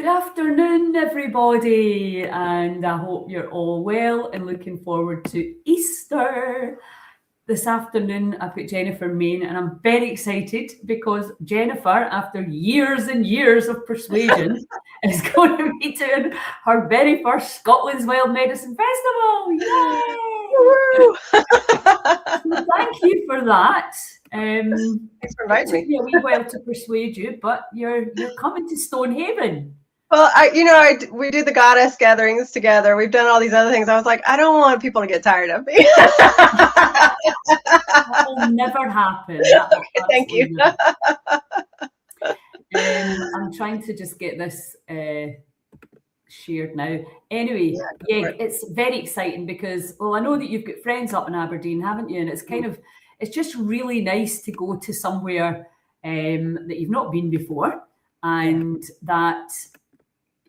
Good afternoon, everybody, and I hope you're all well and looking forward to Easter. This afternoon, I've got Jennifer Main, and I'm very excited because Jennifer, after years and years of persuasion, is going to be doing her very first Scotland's Wild Medicine Festival. Yay! So thank you for that. Thanks for inviting It took me. me a wee while to persuade you, but you're coming to Stonehaven. Well, we do the goddess gatherings together. We've done all these other things. I was like, I don't want people to get tired of me. That will never happen. Okay, thank you. I'm trying to just get this shared now. Anyway, yeah, it's very exciting because, well, I know that you've got friends up in Aberdeen, haven't you? And it's kind of, it's just really nice to go to somewhere that you've not been before, and that,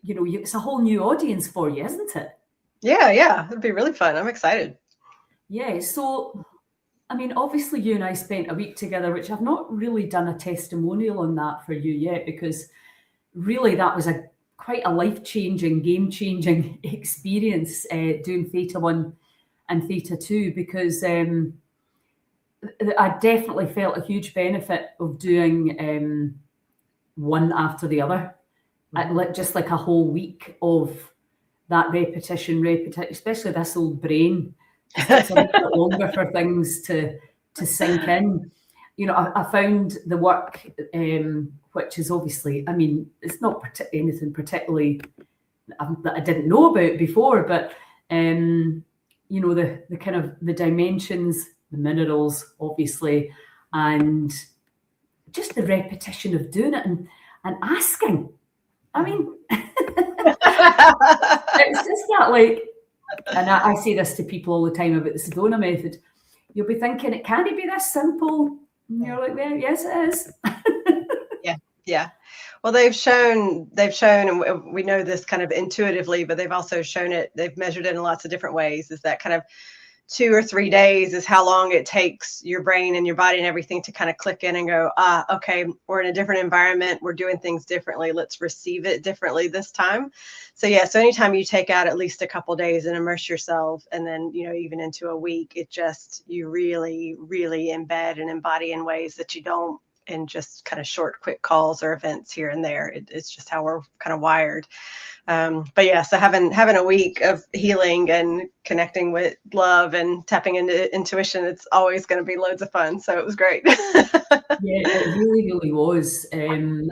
you know, it's a whole new audience for you, isn't it? Yeah, it'd be really fun. I'm excited. Yeah, so, I mean, obviously you and I spent a week together, which I've not really done a testimonial on that for you yet, because really that was quite a life-changing, game-changing experience doing Theta 1 and Theta 2, because I definitely felt a huge benefit of doing one after the other. Just like a whole week of that repetition, especially this old brain. It takes a little bit longer for things to sink in. You know, I found the work, which is obviously, I mean, it's not anything particularly that I didn't know about before, but, you know, the kind of the dimensions, the minerals, obviously, and just the repetition of doing it and asking. I mean, it's just that, like, and I say this to people all the time about the Sedona method. You'll be thinking, it can't be this simple. And you're like, well, yes, it is. Yeah. Well, they've shown, and we know this kind of intuitively, but they've also shown it, they've measured it in lots of different ways, is that kind of 2 or 3 days is how long it takes your brain and your body and everything to kind of click in and go, okay, we're in a different environment. We're doing things differently. Let's receive it differently this time. So yeah, so anytime you take out at least a couple of days and immerse yourself, and then, you know, even into a week, it just, you really, really embed and embody in ways that you don't in just kind of short, quick calls or events here and there. It's just how we're kind of wired. But yeah, so having a week of healing and connecting with love and tapping into intuition, it's always going to be loads of fun. So it was great. Yeah, it really, really was. And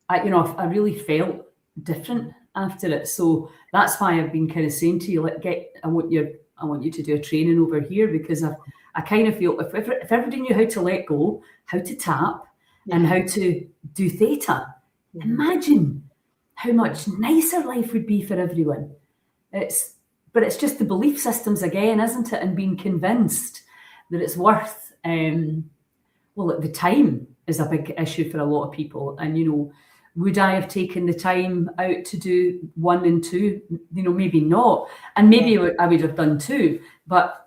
I really felt different after it. So that's why I've been kind of saying to you, I want you to do a training over here, because I kind of feel if everybody knew how to let go, how to tap, and how to do theta, imagine how much nicer life would be for everyone. But it's just the belief systems again, isn't it? And being convinced that it's worth, the time is a big issue for a lot of people. And, you know, would I have taken the time out to do 1 and 2? You know, maybe not. And maybe I would have done 2, but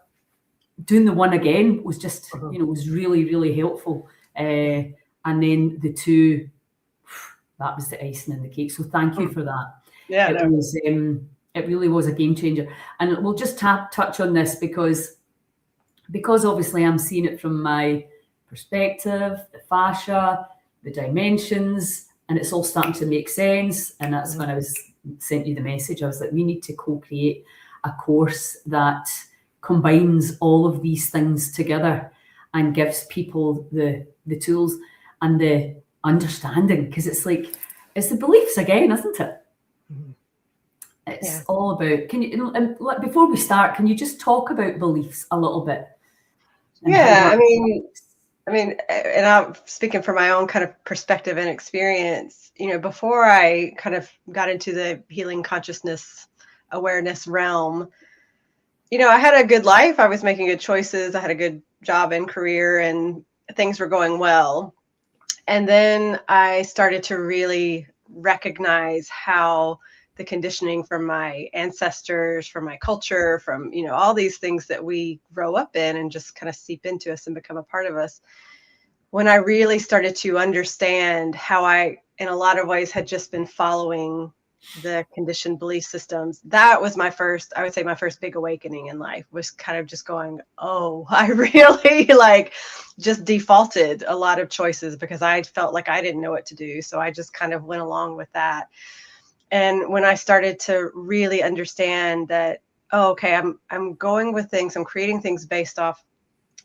doing the 1 again was just, you know, was really, really helpful. And then the 2, that was the icing in the cake. So thank you for that. Yeah, it really was a game changer. And we'll just touch on this because obviously I'm seeing it from my perspective, the fascia, the dimensions, and it's all starting to make sense. And that's when I sent you the message. I was like, we need to co-create a course that combines all of these things together and gives people the tools and the understanding, because it's like, it's the beliefs again, isn't it? It's all about, can you, before we start, can you just talk about beliefs a little bit? Yeah, I mean, and I'm speaking from my own kind of perspective and experience, you know, before I kind of got into the healing consciousness awareness realm, you know, I had a good life. I was making good choices. I had a good job and career, and things were going well. And then I started to really recognize how the conditioning from my ancestors, from my culture, from, you know, all these things that we grow up in and just kind of seep into us and become a part of us. When I really started to understand how I in a lot of ways had just been following the conditioned belief systems. That was I would say my first big awakening in life, was kind of just going, oh, I really like just defaulted a lot of choices because I felt like I didn't know what to do. So I just kind of went along with that. And when I started to really understand that, oh, okay, I'm going with things, I'm creating things based off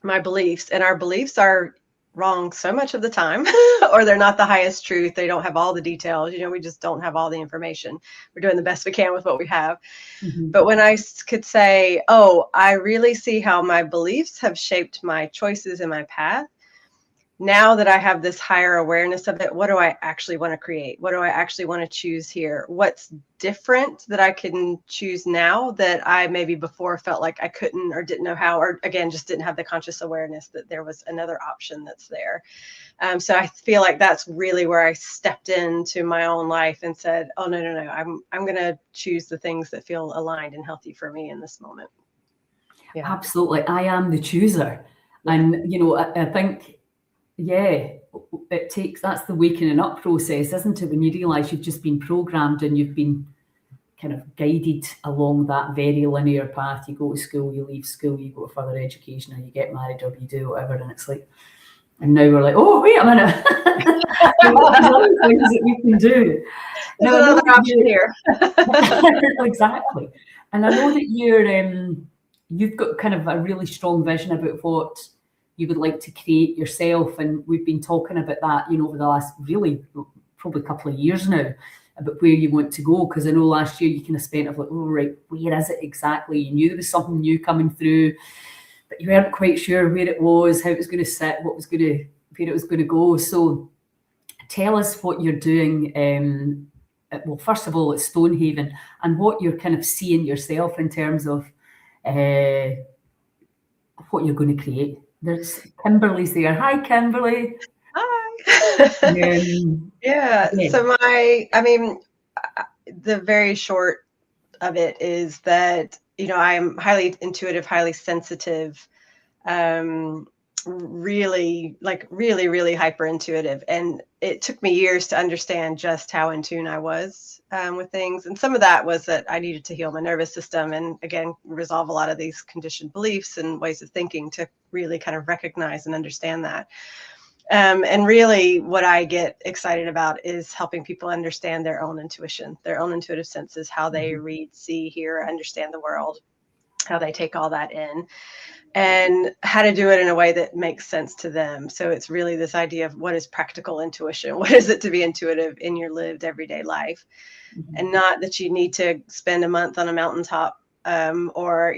my beliefs, and our beliefs are wrong so much of the time, or they're not the highest truth. They don't have all the details. We just don't have all the information. We're doing the best we can with what we have. Mm-hmm. But when I could say, oh, I really see how my beliefs have shaped my choices and my path. Now that I have this higher awareness of it, what do I actually want to create? What do I actually want to choose here? What's different that I can choose now that I maybe before felt like I couldn't or didn't know how, or again, just didn't have the conscious awareness that there was another option that's there. So I feel like that's really where I stepped into my own life and said, oh, no, I'm going to choose the things that feel aligned and healthy for me in this moment. Yeah. Absolutely. I am the chooser. Yeah. And, I think, that's the waking up process, isn't it? When you realize you've just been programmed and you've been kind of guided along that very linear path. You go to school, you leave school, you go to further education, or you get married, or you do whatever. And it's like, and now we're like, oh, wait a minute. There's other things that we can do. There's another option here. Exactly. And I know that you've got kind of a really strong vision about what you would like to create yourself. And we've been talking about that, over the last probably couple of years now, about where you want to go. Because I know last year you kind of spent like, oh, right, where is it exactly? You knew there was something new coming through, but you weren't quite sure where it was, how it was going to sit, where it was going to go. So tell us what you're doing. Well, first of all, at Stonehaven, and what you're kind of seeing yourself in terms of what you're going to create. There's Kimberly's there. Hi, Kimberly. Hi. Yeah. So the very short of it is that, I'm highly intuitive, highly sensitive, really hyper intuitive. And it took me years to understand just how in tune I was with things. And some of that was that I needed to heal my nervous system and, again, resolve a lot of these conditioned beliefs and ways of thinking to really kind of recognize and understand that. And really what I get excited about is helping people understand their own intuition, their own intuitive senses, how they read, see, hear, understand the world, how they take all that in, and how to do it in a way that makes sense to them. So it's really this idea of what is practical intuition? What is it to be intuitive in your lived everyday life? And not that you need to spend a month on a mountaintop or,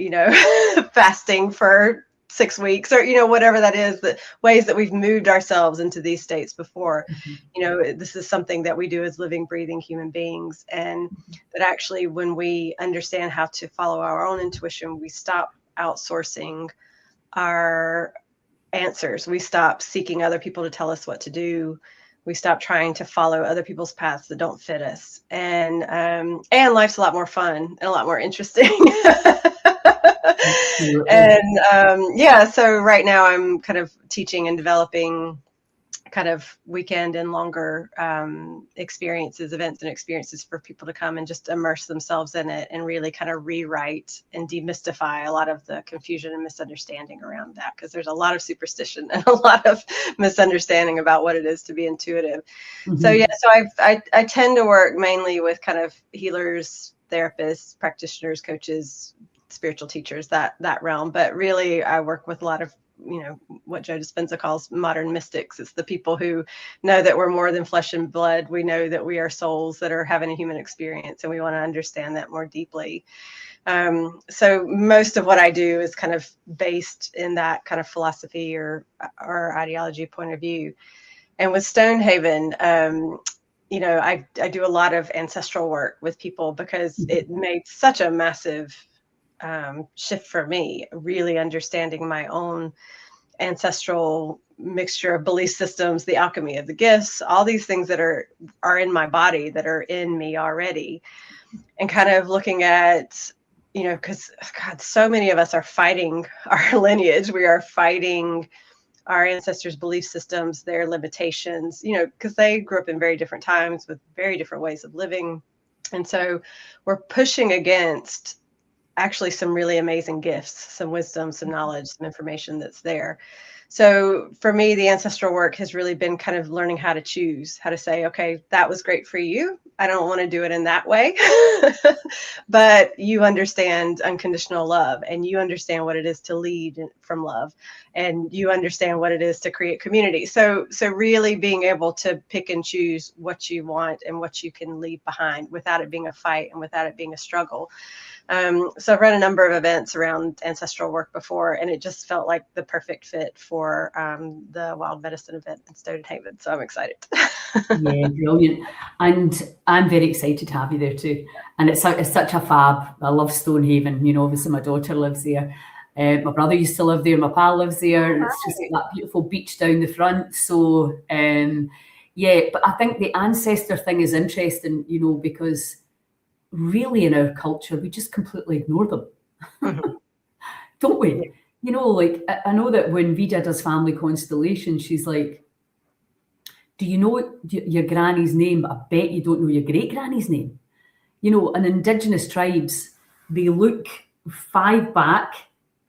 fasting for 6 weeks or, whatever that is, the ways that we've moved ourselves into these states before. This is something that we do as living, breathing human beings. And that actually, when we understand how to follow our own intuition, we stop outsourcing our answers. We stop seeking other people to tell us what to do. We stop trying to follow other people's paths that don't fit us. And life's a lot more fun and a lot more interesting. And so right now I'm kind of teaching and developing kind of weekend and longer events and experiences for people to come and just immerse themselves in it and really kind of rewrite and demystify a lot of the confusion and misunderstanding around that, because there's a lot of superstition and a lot of misunderstanding about what it is to be intuitive. So I tend to work mainly with kind of healers, therapists, practitioners, coaches, spiritual teachers, that realm. But really I work with a lot of what Joe Dispenza calls modern mystics. It's the people who know that we're more than flesh and blood. We know that we are souls that are having a human experience, and we want to understand that more deeply. So most of what I do is kind of based in that kind of philosophy or ideology point of view. And with Stonehaven, I do a lot of ancestral work with people because it made such a massive shift for me, really understanding my own ancestral mixture of belief systems, the alchemy of the gifts, all these things that are in my body, that are in me already, and kind of looking at, because God, so many of us are fighting our lineage. We are fighting our ancestors' belief systems, their limitations, you know, because they grew up in very different times with very different ways of living. And so we're pushing against actually some really amazing gifts, some wisdom, some knowledge, some information that's there. So for me, the ancestral work has really been kind of learning how to choose, how to say, okay, that was great for you. I don't want to do it in that way, but you understand unconditional love, and you understand what it is to lead from love, and you understand what it is to create community. So really being able to pick and choose what you want and what you can leave behind without it being a fight and without it being a struggle. So I've run a number of events around ancestral work before, and it just felt like the perfect fit for the Wild Medicine event in Stonehaven. So I'm excited. Yeah, brilliant. And I'm very excited to have you there too. And it's such a fab. I love Stonehaven. You know, obviously my daughter lives there. My brother used to live there. My pal lives there. And it's just like that beautiful beach down the front. So, yeah, but I think the ancestor thing is interesting, you know, because really in our culture, we just completely ignore them. Don't we? Yeah. You know, like I know that when Vida does family constellation, she's like, do you know your granny's name? But I bet you don't know your great granny's name. You know, in Indigenous tribes, they look 5 back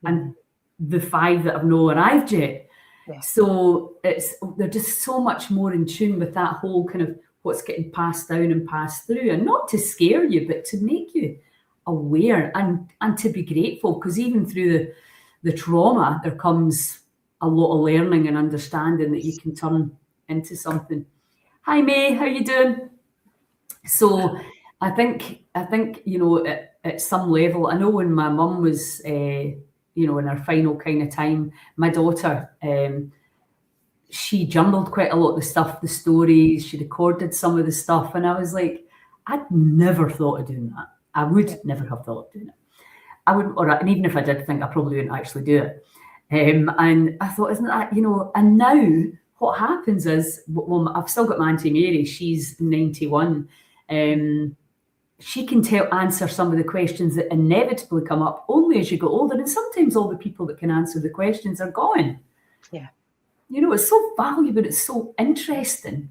and the 5 that have not arrived yet. Yeah. So they're just so much more in tune with that whole kind of what's getting passed down and passed through, and not to scare you, but to make you aware and to be grateful, because even through the trauma, there comes a lot of learning and understanding that you can turn into something. Hi May, how you doing? So I think you know, at some level, I know when my mum was you know, in her final kind of time, my daughter, she journaled quite a lot of the stuff, the stories, she recorded some of the stuff, and I was like, I'd never thought of doing that. I would never have thought of doing it. I wouldn't, and even if I did think, I probably wouldn't actually do it. And I thought, isn't that, you know, and now what happens is, well, I've still got my Auntie Mary, she's 91. She can answer some of the questions that inevitably come up only as you go older. And sometimes all the people that can answer the questions are gone. Yeah. You know, it's so valuable, it's so interesting.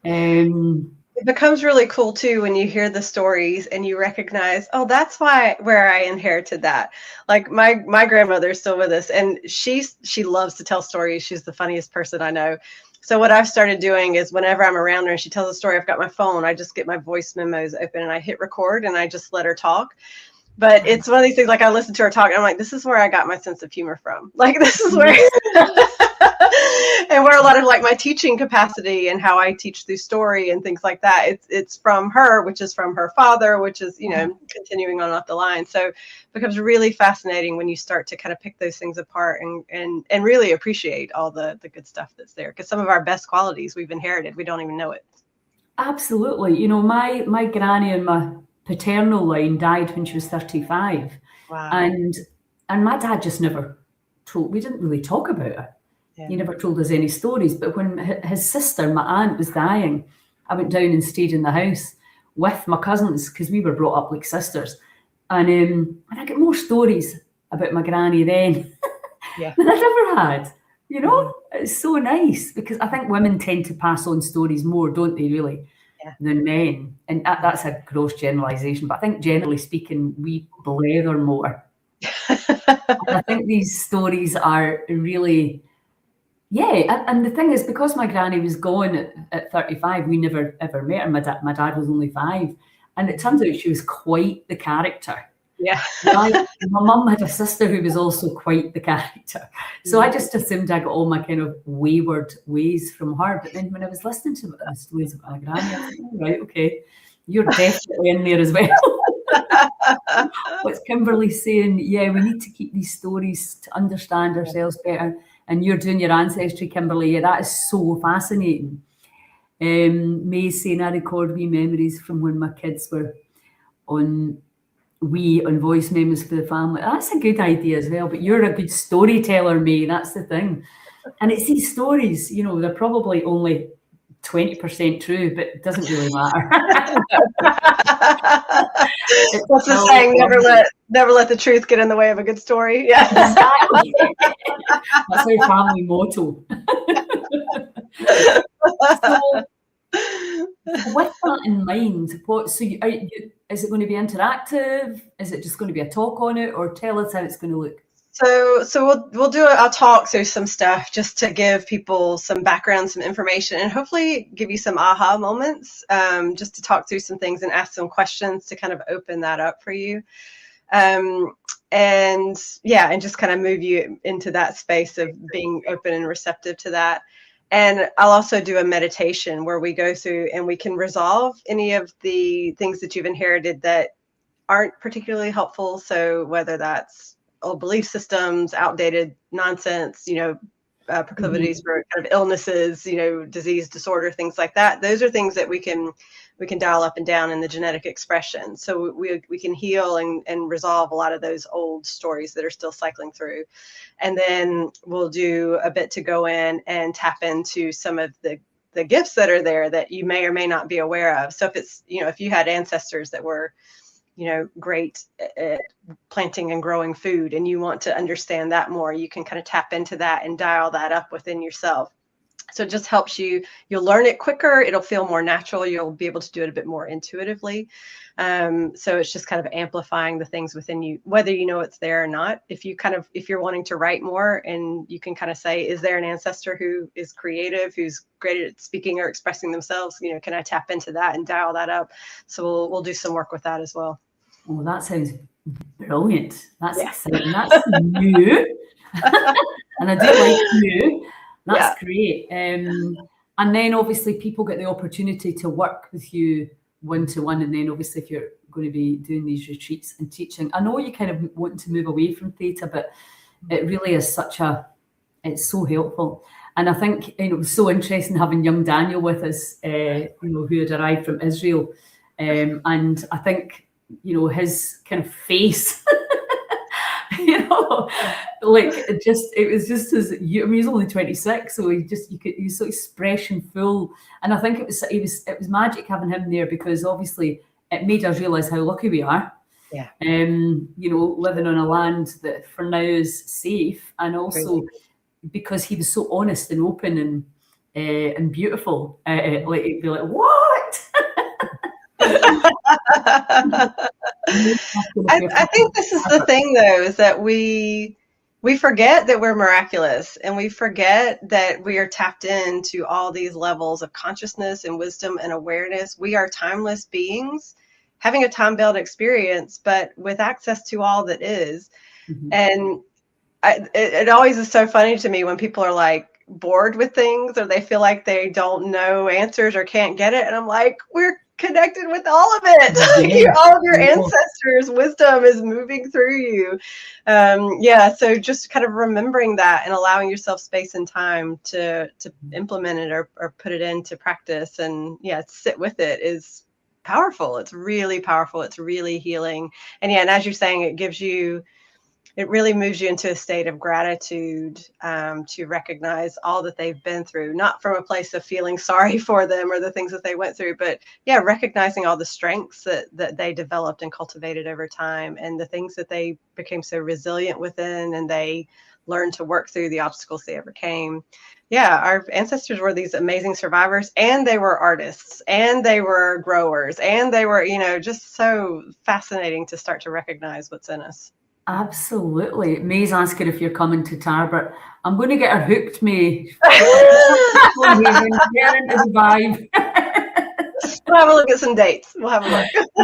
It becomes really cool too when you hear the stories and you recognize, oh, that's where I inherited that. Like my grandmother's still with us, and she loves to tell stories. She's the funniest person I know. So what I've started doing is whenever I'm around her and she tells a story, I've got my phone, I just get my voice memos open and I hit record and I just let her talk. But it's one of these things, like I listen to her talk and I'm like, this is where I got my sense of humor from. Like, this is where, and where a lot of like my teaching capacity and how I teach through story and things like that, it's from her, which is from her father, which is, you know, continuing on up the line. So it becomes really fascinating when you start to kind of pick those things apart and really appreciate all the good stuff that's there. Because some of our best qualities we've inherited, we don't even know it. Absolutely. You know, my granny and my paternal line died when she was 35. Wow. And my dad just never we didn't really talk about it. Yeah. He never told us any stories. But when his sister, my aunt, was dying, I went down and stayed in the house with my cousins, because we were brought up like sisters. And I get more stories about my granny then than I'd ever had. You know, it's so nice, because I think women tend to pass on stories more, don't they, really? Than men. And that's a gross generalization, but I think generally speaking, we blether more. I think these stories are really, and the thing is, because my granny was gone at 35, we never ever met her. My dad was only 5, and it turns out she was quite the character. Yeah. My mum had a sister who was also quite the character. So I just assumed I got all my kind of wayward ways from her. But then when I was listening to the stories about my granny, I was like, oh, right, okay, you're definitely in there as well. What's Kimberly saying? Yeah, we need to keep these stories to understand ourselves better. And you're doing your ancestry, Kimberly. Yeah, that is so fascinating. May's saying, I record wee memories from when my kids were on voice memos for the family. That's a good idea as well, but you're a good storyteller, May. That's the thing. And it's these stories, you know, they're probably only 20% true, but it doesn't really matter. What's the saying? Never let the truth get in the way of a good story. Yeah. Exactly. That's our family motto. So, with that in mind, is it going to be interactive? Is it just going to be a talk on it, or tell us how it's going to look? So I'll talk through some stuff just to give people some background, some information, and hopefully give you some aha moments, just to talk through some things and ask some questions to kind of open that up for you. And just kind of move you into that space of being open and receptive to that. And I'll also do a meditation where we go through and we can resolve any of the things that you've inherited that aren't particularly helpful. So whether that's old belief systems, outdated nonsense, proclivities for kind of illnesses, disease, disorder, things like that. Those are things that we can dial up and down in the genetic expression. So we can heal and resolve a lot of those old stories that are still cycling through. And then we'll do a bit to go in and tap into some of the gifts that are there that you may or may not be aware of. So if it's, if you had ancestors that were, great at planting and growing food, and you want to understand that more, you can kind of tap into that and dial that up within yourself. So it just helps you'll learn it quicker. It'll feel more natural. You'll be able to do it a bit more intuitively. So it's just kind of amplifying the things within you, whether you know it's there or not. If you're wanting to write more, and you can kind of say, is there an ancestor who is creative, who's great at speaking or expressing themselves? Can I tap into that and dial that up? So we'll do some work with that as well. Oh, that sounds brilliant. That's exciting. That's new. And I do like new. That's great. And then obviously people get the opportunity to work with you one-to-one. And then obviously if you're going to be doing these retreats and teaching, I know you kind of want to move away from theta, but it really is it's so helpful. And I think it was so interesting having young Daniel with us, who had arrived from Israel. And I think, his kind of face, like it was just as he's only 26, so he's so expression full. And I think it was magic having him there, because obviously it made us realize how lucky we are. Yeah. Living on a land that for now is safe, and also because he was so honest and open and beautiful. Like it'd be like, what? I think this is the thing, though, is that we forget that we're miraculous, and we forget that we are tapped into all these levels of consciousness and wisdom and awareness. We are timeless beings having a time-bound experience, but with access to all that is. Mm-hmm. And it always is so funny to me when people are like bored with things, or they feel like they don't know answers or can't get it. And I'm like, we're connected with all of it. Yeah. All of your ancestors' wisdom is moving through you. So just kind of remembering that and allowing yourself space and time to implement it or put it into practice, and sit with it is powerful. It's really powerful. It's really healing. And as you're saying, it really moves you into a state of gratitude, to recognize all that they've been through, not from a place of feeling sorry for them or the things that they went through, but recognizing all the strengths that they developed and cultivated over time, and the things that they became so resilient within, and they learned to work through the obstacles they overcame. Our ancestors were these amazing survivors, and they were artists, and they were growers, and they were, just so fascinating to start to recognize what's in us. Absolutely. May's asking if you're coming to Tarbert. I'm going to get her hooked, May. Get into the vibe. We'll have a look at some dates. We'll have a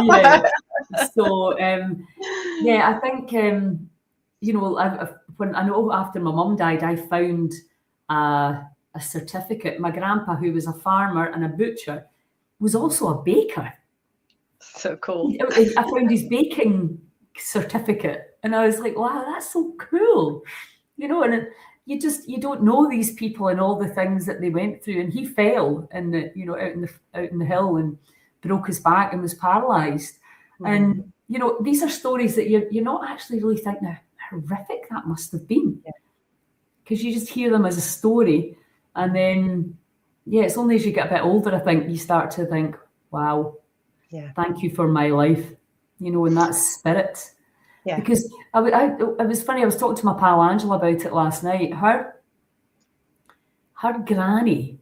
look. So, I think, when I know after my mum died, I found a certificate. My grandpa, who was a farmer and a butcher, was also a baker. So cool. I found his baking certificate. And I was like, wow, that's so cool. And you don't know these people and all the things that they went through. And he fell out in the hill and broke his back and was paralyzed. Mm-hmm. And, these are stories that you're not actually really thinking how horrific that must have been. Because you just hear them as a story. And then, it's only as you get a bit older, I think, you start to think, wow, thank you for my life, and that spirit. Yeah. Because it was funny, I was talking to my pal Angela about it last night. Her granny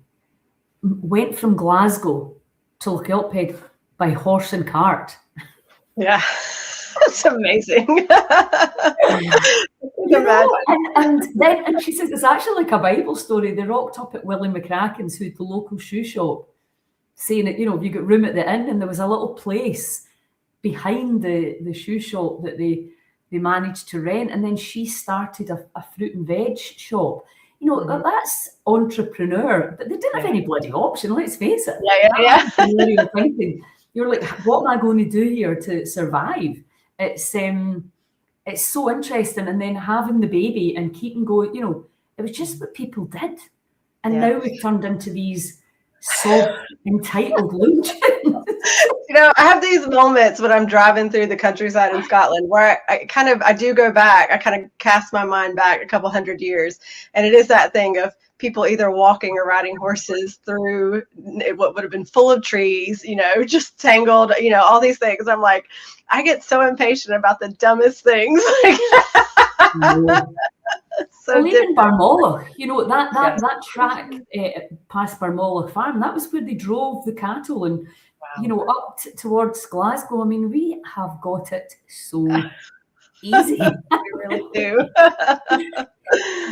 went from Glasgow to Lochilphead by horse and cart. Yeah. It's amazing. And she says it's actually like a Bible story. They rocked up at Willie McCracken's, who's the local shoe shop, saying that, have you got room at the inn? And there was a little place behind the shoe shop that they managed to rent. And then she started a fruit and veg shop. That's entrepreneur, but they didn't have any bloody option, let's face it. Yeah. Entrepreneurial thinking. You're like, what am I going to do here to survive? It's so interesting. And then having the baby and keeping going, it was just what people did. And now we've turned into these soft, entitled luncheons. I have these moments when I'm driving through the countryside in Scotland where I do go back. I kind of cast my mind back a couple hundred years. And it is that thing of people either walking or riding horses through what would have been full of trees, just tangled, all these things. I'm like, I get so impatient about the dumbest things. So even Barmolloch, that track past Barmolloch Farm, that was where they drove the cattle and, up towards Glasgow. I mean, we have got it so easy. We really do.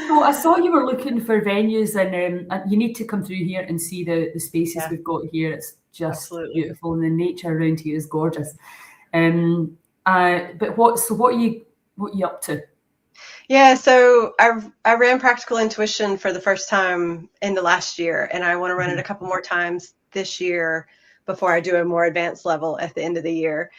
So I saw you were looking for venues, and you need to come through here and see the spaces we've got here. It's just beautiful, and the nature around here is gorgeous. But what are you up to? Yeah, so I ran Practical Intuition for the first time in the last year, and I want to run it a couple more times this year before I do a more advanced level at the end of the year.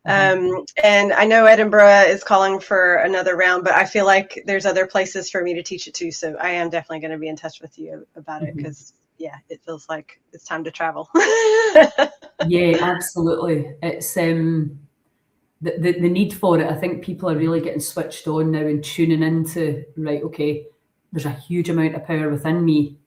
And I know Edinburgh is calling for another round, but I feel like there's other places for me to teach it to. So I am definitely going to be in touch with you about it, because it feels like it's time to travel. Yeah, absolutely. It's the need for it. I think people are really getting switched on now and tuning into, right, okay, there's a huge amount of power within me.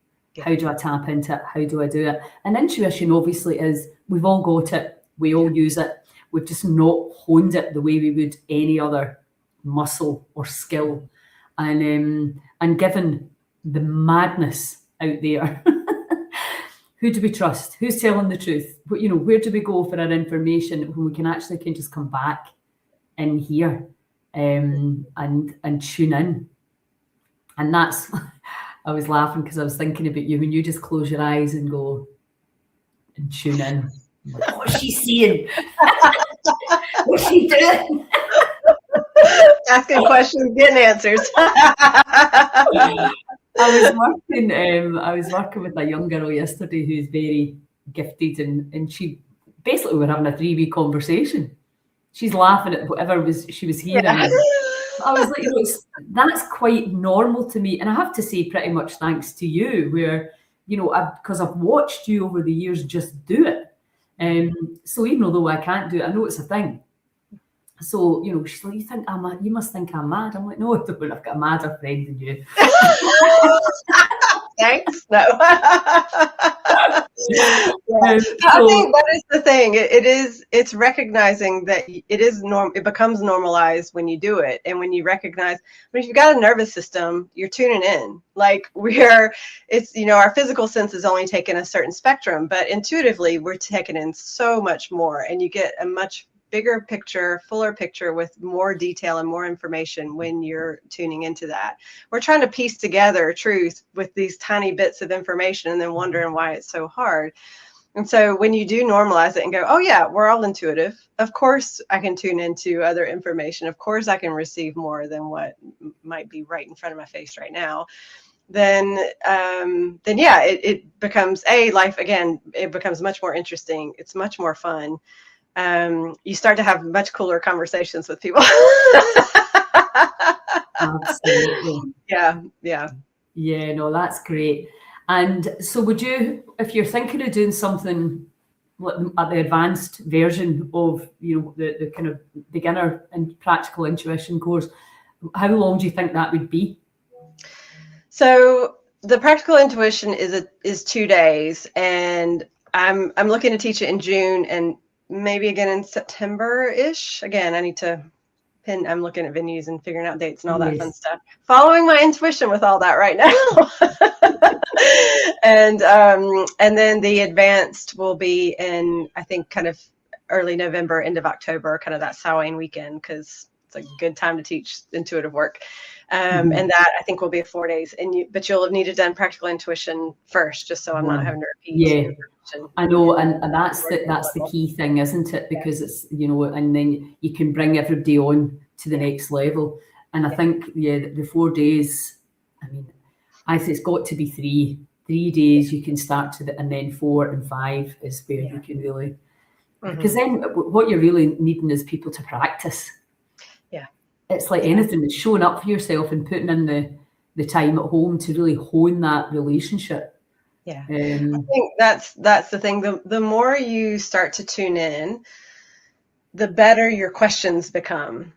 How do I tap into it? How do I do it? And intuition obviously is, we've all got it. We all use it. We've just not honed it the way we would any other muscle or skill. And given the madness out there, who do we trust? Who's telling the truth? But, where do we go for our information when we can just come back in here and tune in? And that's, I was laughing because I was thinking about you when you just close your eyes and go and tune in. Like, what's she seeing? What's she doing? Asking questions, getting answers. I was working with a young girl yesterday who's very gifted, and she basically, we were having a 3-week conversation. She's laughing at whatever she was hearing. Yeah. I was like, that's quite normal to me, and I have to say, pretty much thanks to you, where because I've watched you over the years just do it. So even although I can't do it, I know it's a thing. So, she's like, you must think I'm mad. I'm like, no, I don't. I've got a madder friend than you. Thanks. No. I think that is the thing. It's recognizing that it becomes normalized when you do it. And when you recognize, if you've got a nervous system, you're tuning in. Like our physical sense is only taking a certain spectrum, but intuitively we're taking in so much more, and you get a much bigger picture, fuller picture with more detail and more information when you're tuning into that. We're trying to piece together truth with these tiny bits of information and then wondering why it's so hard. And so when you do normalize it and go, oh yeah, we're all intuitive. Of course I can tune into other information. Of course I can receive more than what might be right in front of my face right now. Then yeah, it becomes life again. It becomes much more interesting. It's much more fun. You start to have much cooler conversations with people. Absolutely. Yeah. No, that's great. And so would you, if you're thinking of doing something at the advanced version of, the kind of beginner and practical intuition course, how long do you think that would be? So the practical intuition is 2 days, and I'm looking to teach it in June and maybe again in September-ish. Again, I need to I'm looking at venues and figuring out dates and all that fun stuff. Following my intuition with all that right now. And then the advanced will be in, I think, kind of early November, end of October, kind of that Samhain weekend, because it's a good time to teach intuitive work. And that I think will be 4 days. But you'll have needed done practical intuition first, just so I'm not having to repeat. I know, and that's the key thing, isn't it? Because it's, you know, and then you can bring everybody on to the next level. And I think, the 4 days, I mean, I think it's got to be 3 days you can start to and then 4 and 5 is where you can really, because then what you're really needing is people to practice. It's like anything, it's showing up for yourself and putting in the time at home to really hone that relationship. I think that's the thing. The more you start to tune in, the better your questions become.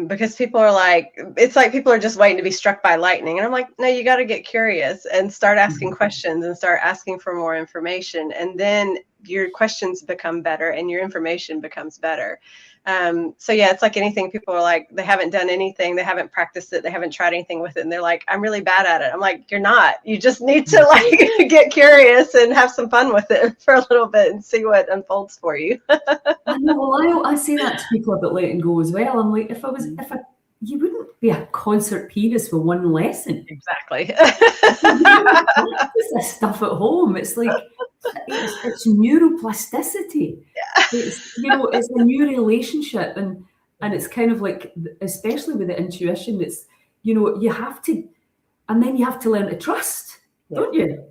Because people are like, it's like people are just waiting to be struck by lightning. And I'm like, no, you got to get curious and start asking questions and start asking for more information. And then your questions become better and your information becomes better. So it's like anything. People are like, they haven't done anything, they haven't practiced it, they haven't tried anything with it, and they're like, I'm really bad at it. I'm like, you're not. You just need to like get curious and have some fun with it for a little bit and see what unfolds for you. I know. Well, I say that to people about letting go as well. I'm like, you wouldn't be a concert pianist for one lesson. Exactly. Practice this stuff at home. It's like it's neuroplasticity. It's, you know, it's a new relationship, and it's kind of like, especially with the intuition, it's, you know, you have to, and then you have to learn to trust, don't you?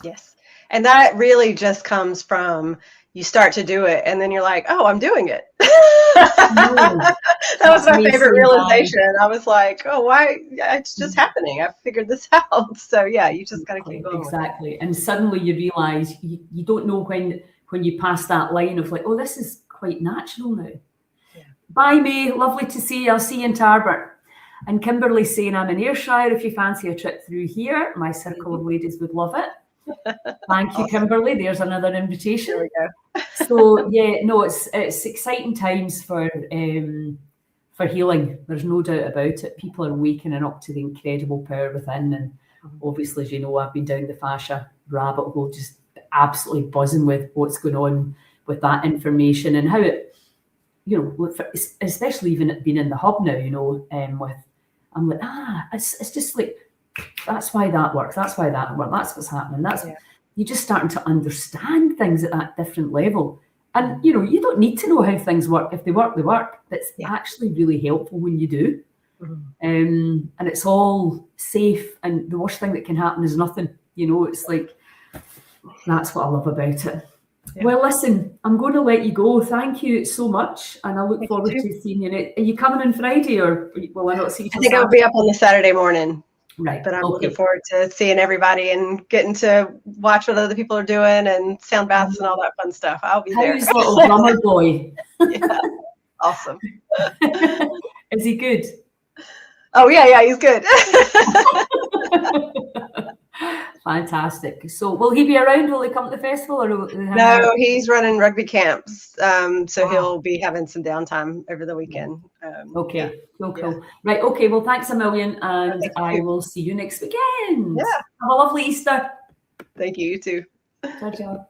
Yes. And that really just comes from, you start to do it and then you're like, oh, I'm doing it. That was my favorite realization. I was like, oh, why? It's just happening. I've figured this out. So you just got to keep going. Exactly. And suddenly you realize you don't know when you pass that line of like, oh, this is quite natural now. Bye, May. Lovely to see you. I'll see you in Tarbert. And Kimberly saying, I'm in Ayrshire. If you fancy a trip through here, my circle of ladies would love it. Thank you, Kimberly. There's another invitation. There we go. So it's exciting times for healing. There's no doubt about it. People are waking up to the incredible power within, and obviously, as you know, I've been down the fascia rabbit hole, just absolutely buzzing with what's going on with that information and how it, you know, especially even being in the hub now, you know, I'm like, it's just like, that's why that works. That's why that works. That's what's happening. You're just starting to understand things at that different level. And, you know, you don't need to know how things work. If they work, they work. It's actually really helpful when you do. And it's all safe. And the worst thing that can happen is nothing. You know, it's like, that's what I love about it. Well, listen, I'm going to let you go. Thank you so much. And I look forward to seeing you. Are you coming on Friday, or will I not see you? I think I'll be up on the Saturday morning. Right. But I'm looking forward to seeing everybody and getting to watch what other people are doing and sound baths and all that fun stuff. I'll be there. How's little drummer boy? Awesome. Is he good? Oh, yeah, he's good. Fantastic. So will he be around? Will he come to the festival? Or No, he's running rugby camps. So he'll be having some downtime over the weekend. Okay, cool. Right, okay, well, thanks a million, and I will see you next weekend. Yeah. Have a lovely Easter. Thank you, you too. Ciao, ciao.